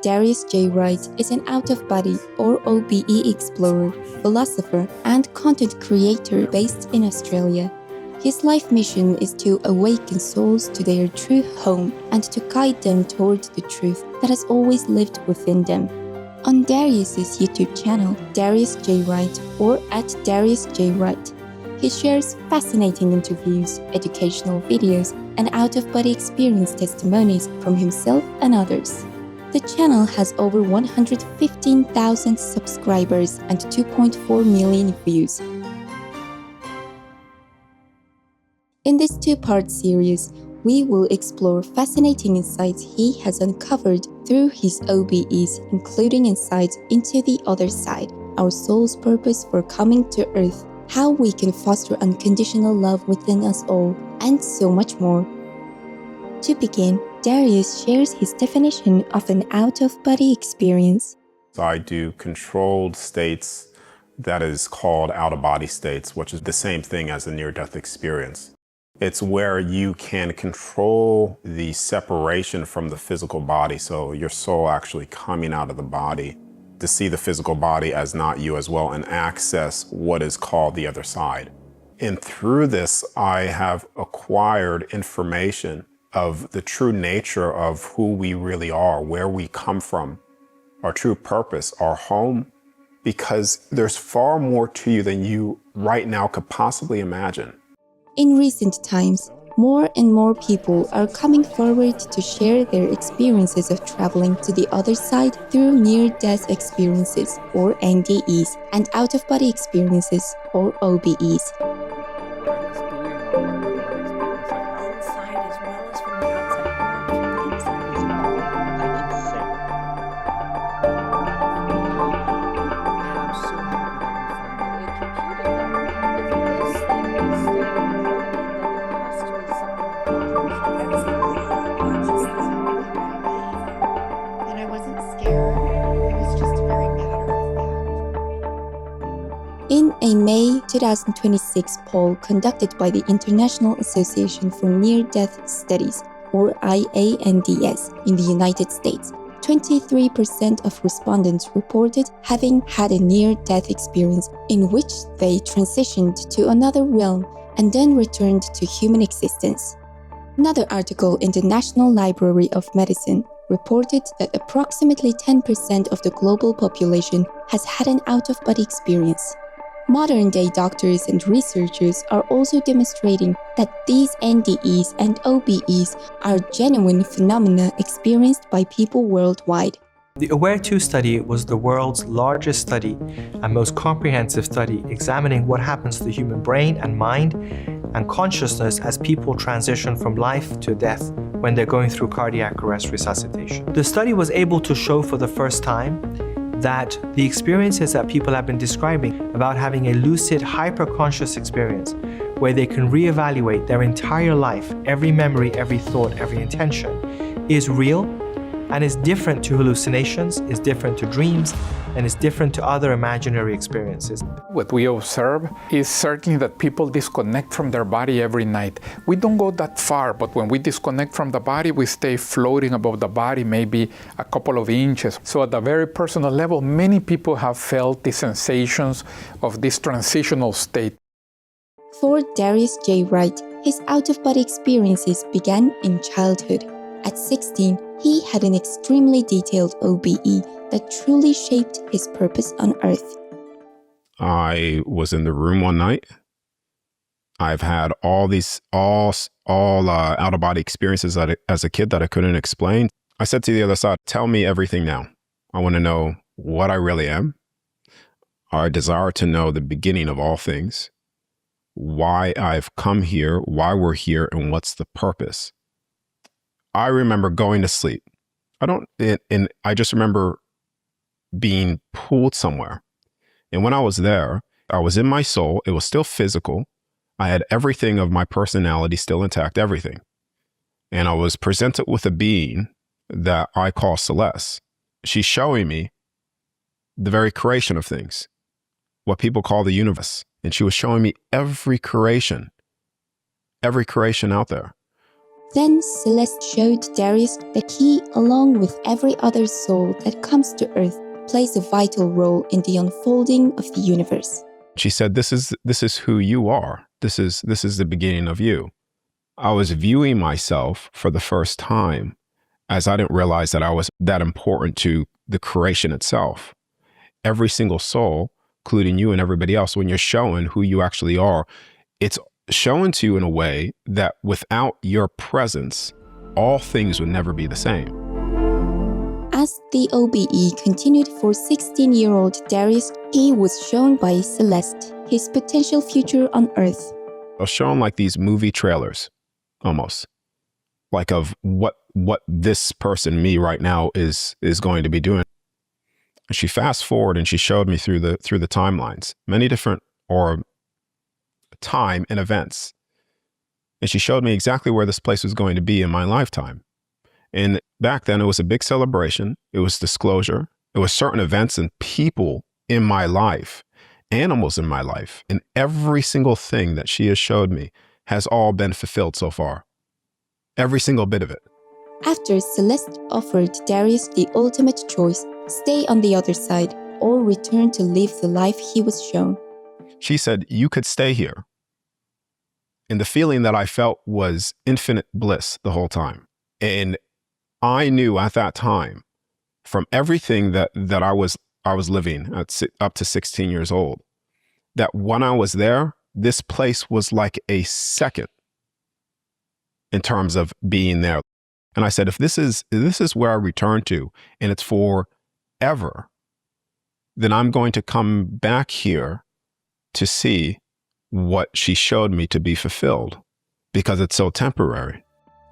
Darius J Wright is an out-of-body or OBE explorer, philosopher, and content creator based in Australia. His life mission is to awaken souls to their true home and to guide them toward the truth that has always lived within them. On Darius's YouTube channel, Darius J Wright or at Darius J Wright, he shares fascinating interviews, educational videos, and out-of-body experience testimonies from himself and others. The channel has over 115,000 subscribers and 2.4 million views. In this two-part series, we will explore fascinating insights he has uncovered through his OBEs, including insights into the other side, our soul's purpose for coming to Earth, how we can foster unconditional love within us all, and so much more. To begin, Darius shares his definition of an out-of-body experience. I do controlled states that is called out-of-body states, which is the same thing as a near-death experience. It's where you can control the separation from the physical body, so your soul actually coming out of the body to see the physical body as not you as well and access what is called the other side. And through this, I have acquired information of the true nature of who we really are, where we come from, our true purpose, our home, because there's far more to you than you right now could possibly imagine. In recent times, more and more people are coming forward to share their experiences of traveling to the other side through near-death experiences, or NDEs, and out-of-body experiences, or OBEs. In a May 2026 poll conducted by the International Association for Near-Death Studies, or IANDS, in the United States, 23% of respondents reported having had a near-death experience in which they transitioned to another realm and then returned to human existence. Another article in the National Library of Medicine reported that approximately 10% of the global population has had an out-of-body experience. Modern-day doctors and researchers are also demonstrating that these NDEs and OBEs are genuine phenomena experienced by people worldwide. The AWARE-2 study was the world's largest study and most comprehensive study examining what happens to the human brain and mind and consciousness as people transition from life to death when they're going through cardiac arrest resuscitation. The study was able to show for the first time that the experiences that people have been describing about having a lucid, hyper-conscious experience where they can reevaluate their entire life, every memory, every thought, every intention, is real and is different to hallucinations, is different to dreams, and is different to other imaginary experiences. What we observe is certainly that people disconnect from their body every night. We don't go that far, but when we disconnect from the body, we stay floating above the body, maybe a couple of inches. So at a very personal level, many people have felt the sensations of this transitional state. For Darius J Wright, his out-of-body experiences began in childhood. At 16, he had an extremely detailed OBE that truly shaped his purpose on Earth. I was in the room one night. I've had all out-of-body experiences as a kid that I couldn't explain. I said to the other side, tell me everything now. I want to know what I really am. I desire to know the beginning of all things, why I've come here, why we're here, and what's the purpose. I remember going to sleep. I just remember being pulled somewhere. And when I was there, I was in my soul. It was still physical. I had everything of my personality still intact, everything. And I was presented with a being that I call Celeste. She's showing me the very creation of things, what people call the universe. And she was showing me every creation out there. Then Celeste showed Darius that he, along with every other soul that comes to Earth, plays a vital role in the unfolding of the universe. She said, this is who you are. This is the beginning of you. I was viewing myself for the first time as I didn't realize that I was that important to the creation itself. Every single soul, including you and everybody else, when you're showing who you actually are, it's shown to you in a way that without your presence, all things would never be the same. As the OBE continued for 16-year-old Darius, he was shown by Celeste his potential future on Earth. I was shown like these movie trailers, almost, like of what this person, me right now, is going to be doing. And she fast forward and she showed me through the timelines, many different or time and events. And she showed me exactly where this place was going to be in my lifetime. And back then it was a big celebration. It was disclosure. It was certain events and people in my life, animals in my life. And every single thing that she has showed me has all been fulfilled so far. Every single bit of it. After Celeste offered Darius the ultimate choice, stay on the other side or return to live the life he was shown. She said, you could stay here. And the feeling that I felt was infinite bliss the whole time. And I knew at that time, from everything that I was living at up to 16 years old, that when I was there, this place was like a second in terms of being there. And I said, if this is where I return to, and it's forever, then I'm going to come back here to see what she showed me to be fulfilled, because it's so temporary.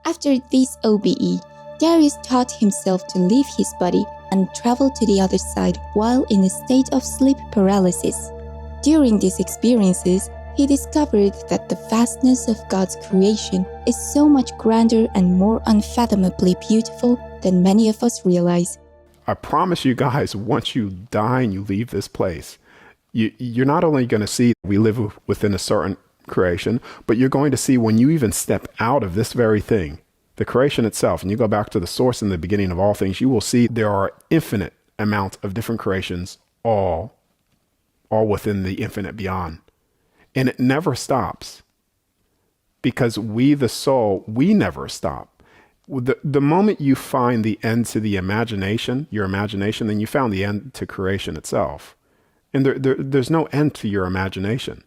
After this OBE, Darius taught himself to leave his body and travel to the other side while in a state of sleep paralysis. During these experiences, he discovered that the vastness of God's creation is so much grander and more unfathomably beautiful than many of us realize. I promise you guys, once you die and you leave this place, you're not only going to see we live within a certain creation, but you're going to see when you even step out of this very thing, the creation itself, and you go back to the source and the beginning of all things, you will see there are infinite amounts of different creations, all within the infinite beyond. And it never stops, because we, the soul, we never stop. The moment you find the end to the imagination, your imagination, then you found the end to creation itself. And there's no end to your imagination.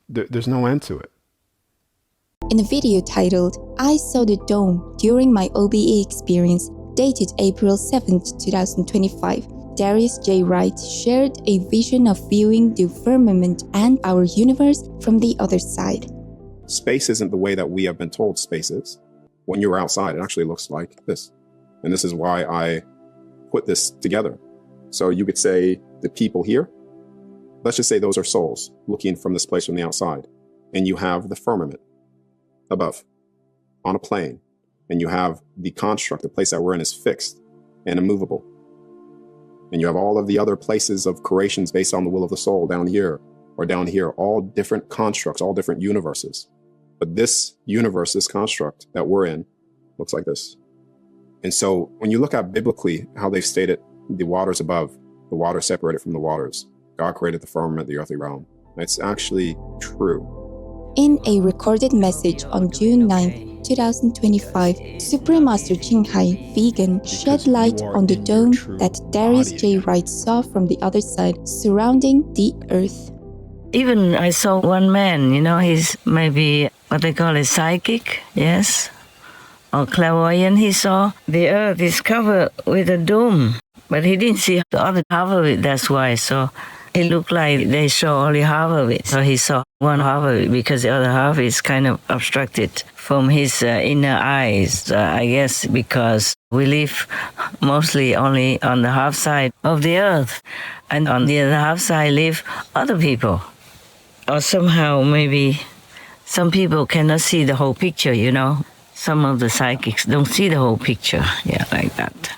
There's no end to it. In a video titled, I Saw the Dome During My OBE Experience, dated April 7th, 2025, Darius J Wright shared a vision of viewing the firmament and our universe from the other side. Space isn't the way that we have been told space is. When you're outside, it actually looks like this. And this is why I put this together. So you could say the people here, let's just say those are souls looking from this place from the outside. And you have the firmament above on a plane. And you have the construct, the place that we're in is fixed and immovable. And you have all of the other places of creations based on the will of the soul down here or down here, all different constructs, all different universes. But this universe, this construct that we're in, looks like this. And so when you look at biblically how they've stated the waters above, the water separated from the waters, God created the firmament, the earthly realm. It's actually true. In a recorded message on June 9, 2025, Supreme Master Ching Vegan shed light on the dome that Darius J Wright saw from the other side surrounding the earth. Even I saw one man, he's maybe what they call a psychic, yes, or clairvoyant. He saw the earth is covered with a dome, but he didn't see the other half of it, that's why. So it looked like they saw only half of it. So he saw one half of it because the other half is kind of obstructed from his inner eyes, I guess, because we live mostly only on the half side of the earth, and on the other half side live other people. Or somehow maybe some people cannot see the whole picture, Some of the psychics don't see the whole picture, like that.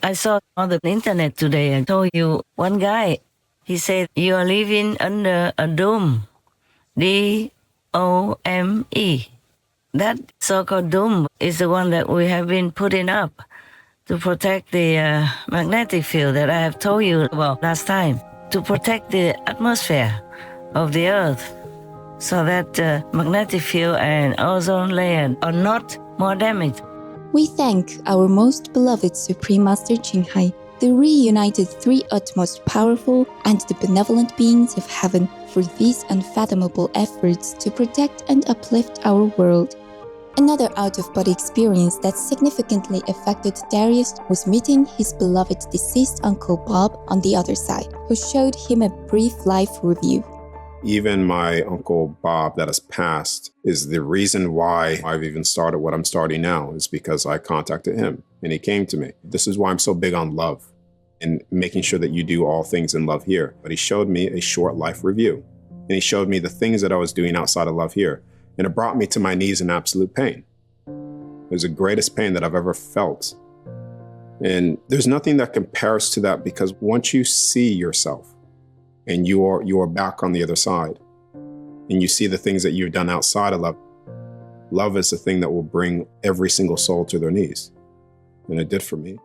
I saw on the internet today, I told you, one guy, he said, you are living under a dome, D-O-M-E. That so-called dome is the one that we have been putting up to protect the magnetic field that I have told you about last time, to protect the atmosphere of the Earth so that the magnetic field and ozone layer are not more damaged. We thank our most beloved Supreme Master Ching, the reunited three utmost powerful and the benevolent beings of heaven, for these unfathomable efforts to protect and uplift our world. Another out-of-body experience that significantly affected Darius was meeting his beloved deceased Uncle Bob on the other side, who showed him a brief life review. Even my Uncle Bob that has passed is the reason why I've even started what I'm starting now, is because I contacted him and he came to me. This is why I'm so big on love and making sure that you do all things in love here. But he showed me a short life review and he showed me the things that I was doing outside of love here. And it brought me to my knees in absolute pain. It was the greatest pain that I've ever felt. And there's nothing that compares to that, because once you see yourself and you are back on the other side and you see the things that you've done outside of love, love is the thing that will bring every single soul to their knees. And it did for me.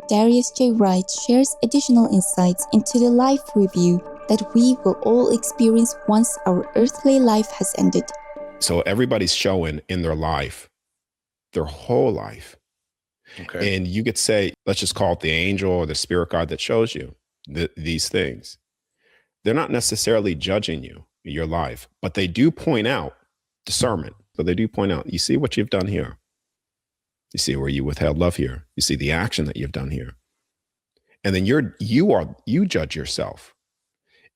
Darius J Wright shares additional insights into the life review that we will all experience once our earthly life has ended. So everybody's showing in their life, their whole life. Okay. And you could say, let's just call it the angel or the spirit guide that shows you these things. They're not necessarily judging you, your life, but they do point out discernment. So they do point out, you see what you've done here. You see where you withheld love here. You see the action that you've done here. And then you judge yourself.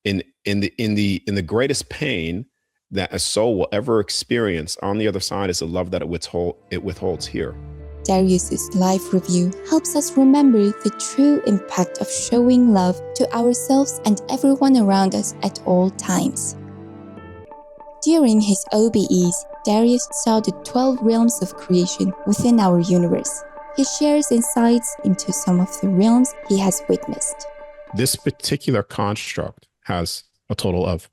In the greatest pain that a soul will ever experience on the other side is the love that it withholds here. Darius's life review helps us remember the true impact of showing love to ourselves and everyone around us at all times. During his OBEs, Darius saw the 12 realms of creation within our universe. He shares insights into some of the realms he has witnessed. This particular construct has a total of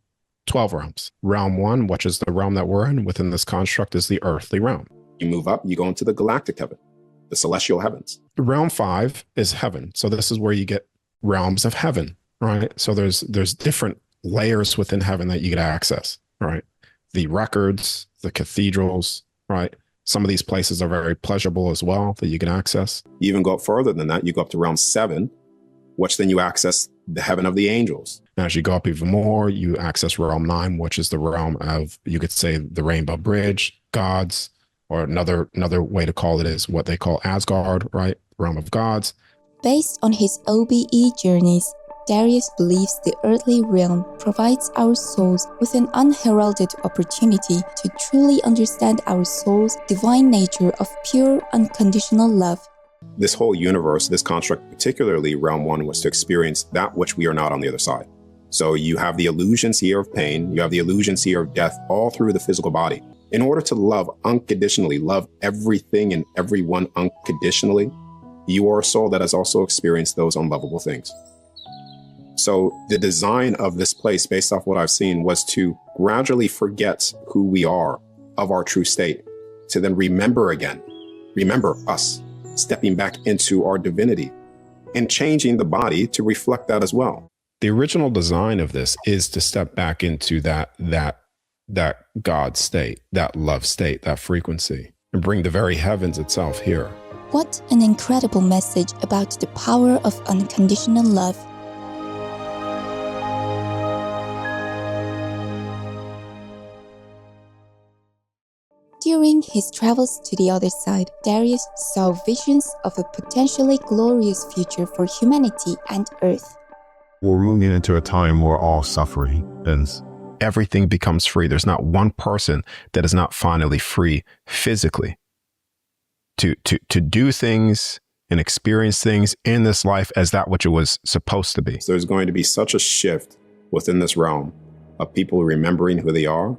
12 realms. Realm 1, which is the realm that we're in within this construct, is the earthly realm. You move up, you go into the galactic heaven, the celestial heavens. Realm 5 is heaven. So this is where you get realms of heaven, right? So there's different layers within heaven that you get access, right? The records, the cathedrals, right? Some of these places are very pleasurable as well that you can access. You even go up further than that. You go up to realm 7, which then you access the heaven of the angels. And as you go up even more, you access realm 9, which is the realm of, you could say, the Rainbow Bridge, gods, or another way to call it is what they call Asgard, right? Realm of gods. Based on his OBE journeys, Darius believes the earthly realm provides our souls with an unheralded opportunity to truly understand our soul's divine nature of pure, unconditional love. This whole universe, this construct, particularly realm 1, was to experience that which we are not on the other side. So you have the illusions here of pain, you have the illusions here of death, all through the physical body. In order to love unconditionally, love everything and everyone unconditionally, you are a soul that has also experienced those unlovable things. So the design of this place, based off what I've seen, was to gradually forget who we are, of our true state, to then remember again, remember us, stepping back into our divinity and changing the body to reflect that as well. The original design of this is to step back into that God state, that love state, that frequency, and bring the very heavens itself here. What an incredible message about the power of unconditional love. During his travels to the other side, Darius saw visions of a potentially glorious future for humanity and Earth. We're moving into a time where all suffering ends. Everything becomes free. There's not one person that is not finally free physically to do things and experience things in this life as that which it was supposed to be. So there's going to be such a shift within this realm of people remembering who they are,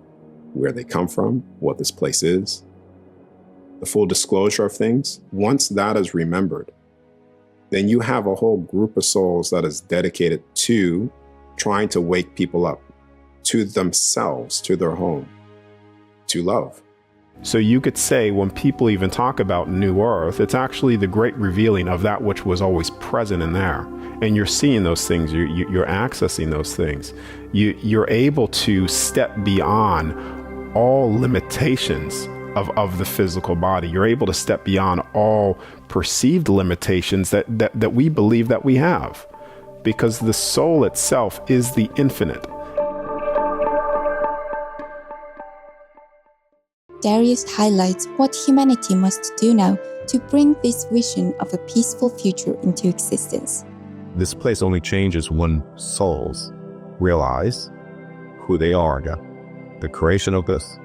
where they come from, what this place is, the full disclosure of things. Once that is remembered, then you have a whole group of souls that is dedicated to trying to wake people up to themselves, to their home, to love. So you could say when people even talk about New Earth, it's actually the great revealing of that which was always present in there. And you're seeing those things, you're accessing those things. You're able to step beyond all limitations of the physical body. You're able to step beyond all perceived limitations that we believe that we have. Because the soul itself is the infinite. Darius highlights what humanity must do now to bring this vision of a peaceful future into existence. This place only changes when souls realize who they are, the creation of this,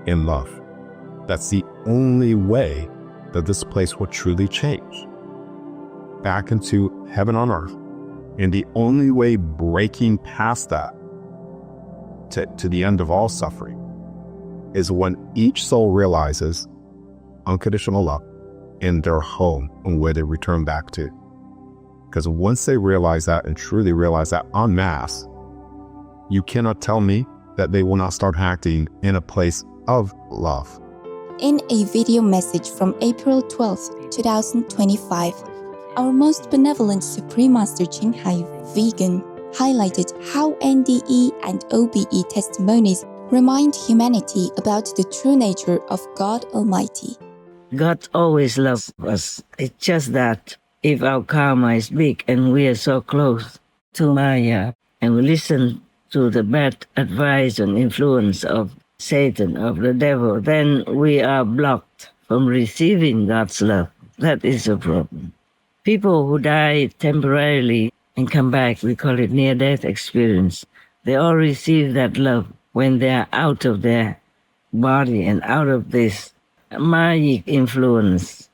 in love. That's the only way that this place will truly change. Back into heaven on earth. And the only way breaking past that to the end of all suffering is when each soul realizes unconditional love in their home and where they return back to. Because once they realize that and truly realize that en masse, you cannot tell me that they will not start acting in a place of love. In a video message from April 12, 2025, our most benevolent Supreme Master Ching Vegan highlighted how NDE and OBE testimonies remind humanity about the true nature of God Almighty. God always loves us. It's just that if our karma is big and we are so close to Maya and we listen to the bad advice and influence of Satan, of the devil, then we are blocked from receiving God's love. That is a problem. People who die temporarily and come back, we call it near-death experience. They all receive that love when they are out of their body and out of this magic influence.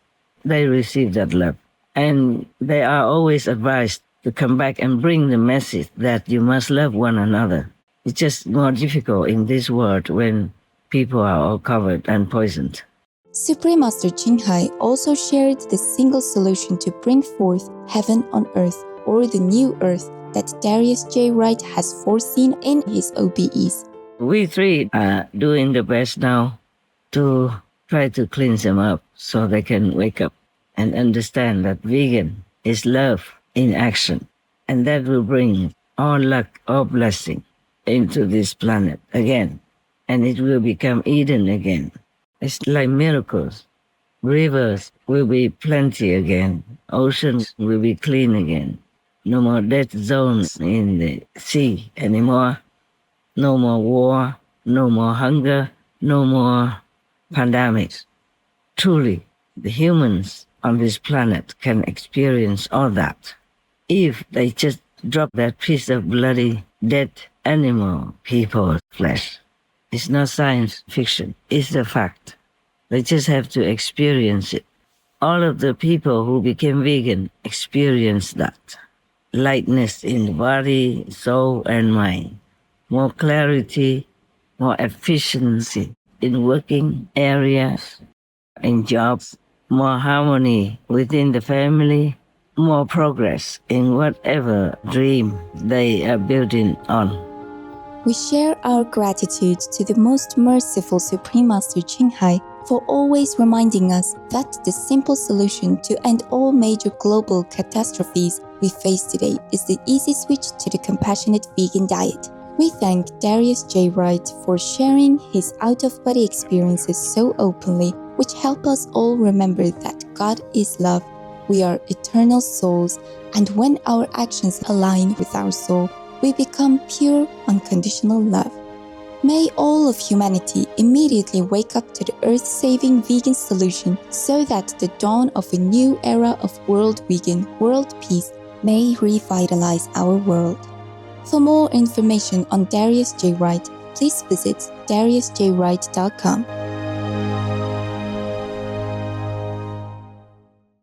They receive that love. And they are always advised to come back and bring the message that you must love one another. It's just more difficult in this world when people are all covered and poisoned. Supreme Master Ching also shared the single solution to bring forth heaven on earth, or the new earth that Darius J Wright has foreseen in his OBEs. We three are doing the best now to try to cleanse them up so they can wake up and understand that vegan is love in action. And that will bring all luck, all blessing into this planet again. And it will become Eden again. It's like miracles. Rivers will be plenty again. Oceans will be clean again. No more death zones in the sea anymore. No more war, no more hunger, no more pandemics. Truly, the humans on this planet can experience all that if they just drop that piece of bloody dead animal people's flesh. It's not science fiction, it's a fact. They just have to experience it. All of the people who became vegan experienced that. Lightness in the body, soul, and mind. More clarity, more efficiency in working areas, in jobs, more harmony within the family, more progress in whatever dream they are building on. We share our gratitude to the most merciful Supreme Master Ching for always reminding us that the simple solution to end all major global catastrophes we face today is the easy switch to the compassionate vegan diet. We thank Darius J Wright for sharing his out-of-body experiences so openly, which help us all remember that God is love, we are eternal souls, and when our actions align with our soul, we become pure, unconditional love. May all of humanity immediately wake up to the earth-saving vegan solution so that the dawn of a new era of world vegan, world peace may revitalize our world. For more information on Darius J Wright, please visit dariusjwright.com.